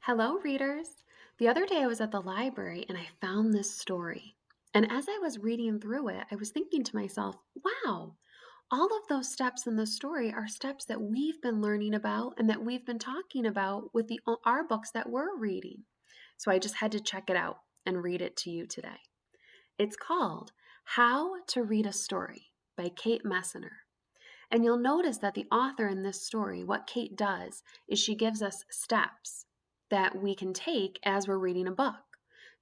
Hello, readers. The other day I was at the library and I found this story. And as I was reading through it, I was thinking to myself, wow, all of those steps in the story are steps that we've been learning about and that we've been talking about with our books that we're reading. So I just had to check it out and read it to you today. It's called How to Read a Story by Kate Messner. And you'll notice that the author in this story, what Kate does is she gives us steps that we can take as we're reading a book.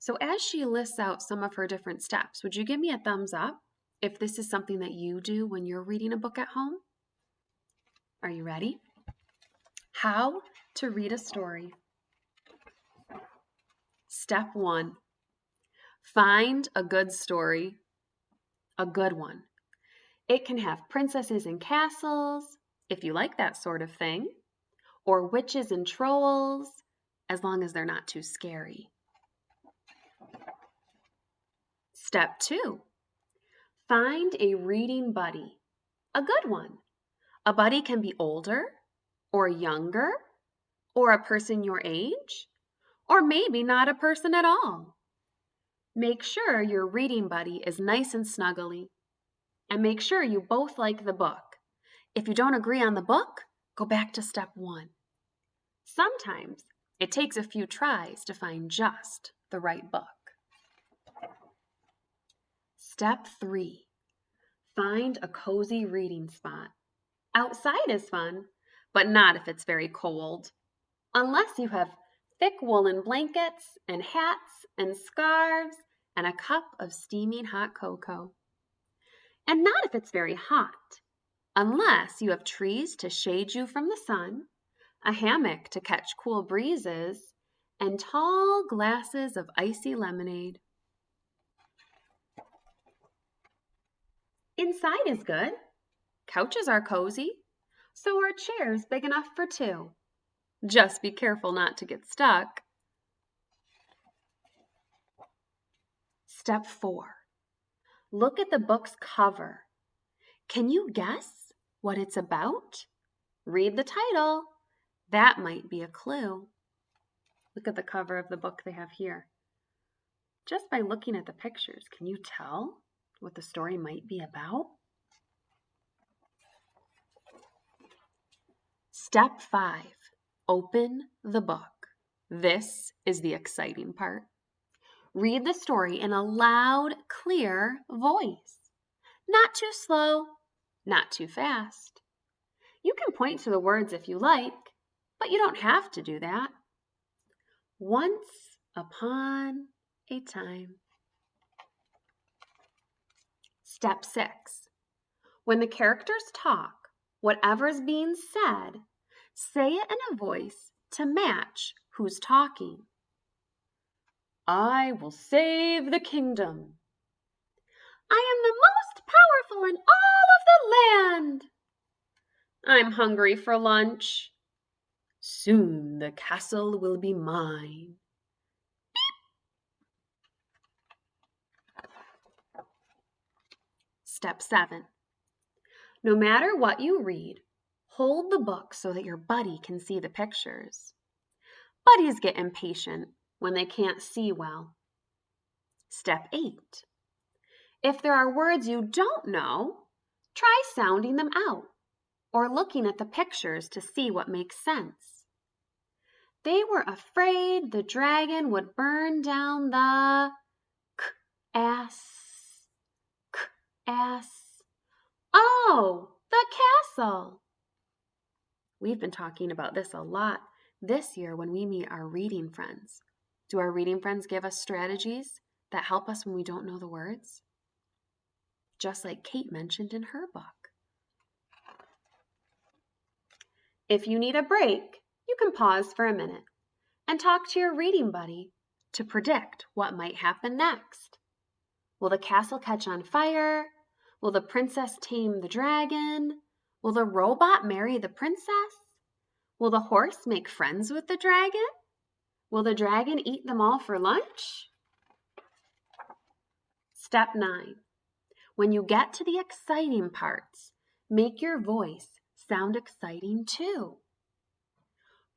So as she lists out some of her different steps, would you give me a thumbs up if this is something that you do when you're reading a book at home? Are you ready? How to read a story. Step 1. Find a good story, a good one. It can have princesses and castles, if you like that sort of thing, or witches and trolls, as long as they're not too scary. Step 2. Find a reading buddy, a good one. A buddy can be older, or younger, or a person your age, or maybe not a person at all. Make sure your reading buddy is nice and snuggly, and make sure you both like the book. If you don't agree on the book, go back to step 1. Sometimes it takes a few tries to find just the right book. Step 3. Find a cozy reading spot. Outside is fun, but not if it's very cold. Unless you have thick woolen blankets and hats and scarves and a cup of steaming hot cocoa. And not if it's very hot, unless you have trees to shade you from the sun, a hammock to catch cool breezes, and tall glasses of icy lemonade. Inside is good. Couches are cozy. So are chairs big enough for 2. Just be careful not to get stuck. Step 4. Look at the book's cover. Can you guess what it's about? Read the title. That might be a clue. Look at the cover of the book they have here. Just by looking at the pictures, can you tell what the story might be about? Step 5. Open the book. This is the exciting part. Read the story in a loud, clear voice. Not too slow, not too fast. You can point to the words if you like, but you don't have to do that. Once upon a time. Step 6. When the characters talk, whatever's being said, say it in a voice to match who's talking. I will save the kingdom. I am the most powerful in all of the land. I'm hungry for lunch. Soon the castle will be mine. Step 7. No matter what you read, hold the book so that your buddy can see the pictures. Buddies get impatient when they can't see well. Step 8. If there are words you don't know, try sounding them out or looking at the pictures to see what makes sense. They were afraid the dragon would burn down the ass. Oh, the castle. We've been talking about this a lot this year when we meet our reading friends. Do our reading friends give us strategies that help us when we don't know the words? Just like Kate mentioned in her book. If you need a break, you can pause for a minute and talk to your reading buddy to predict what might happen next. Will the castle catch on fire? Will the princess tame the dragon? Will the robot marry the princess? Will the horse make friends with the dragon? Will the dragon eat them all for lunch? Step 9. When you get to the exciting parts, make your voice sound exciting too.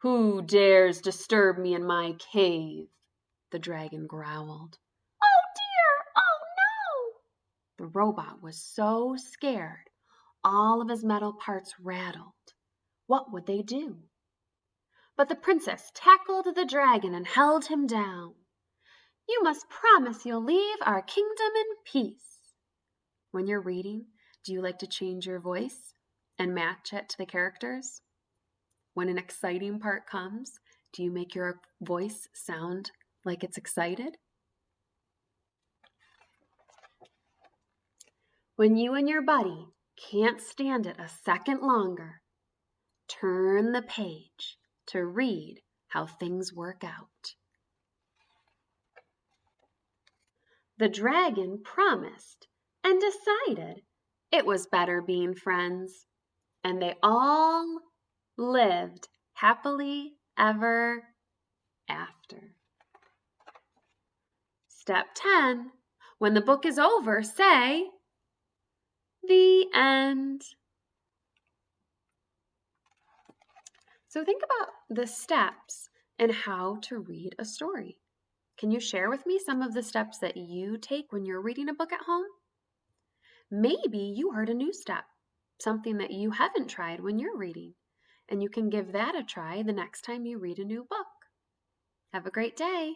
"Who dares disturb me in my cave?" the dragon growled. "Oh dear! Oh no!" The robot was so scared, all of his metal parts rattled. What would they do? But the princess tackled the dragon and held him down. "You must promise you'll leave our kingdom in peace." When you're reading, do you like to change your voice and match it to the characters? When an exciting part comes, do you make your voice sound like it's excited? When you and your buddy can't stand it a second longer, turn the page to read how things work out. The dragon promised and decided it was better being friends, and they all lived happily ever after. Step 10. When the book is over, say, "The end." So think about the steps and how to read a story. Can you share with me some of the steps that you take when you're reading a book at home? Maybe you heard a new step, something that you haven't tried when you're reading, and you can give that a try the next time you read a new book. Have a great day.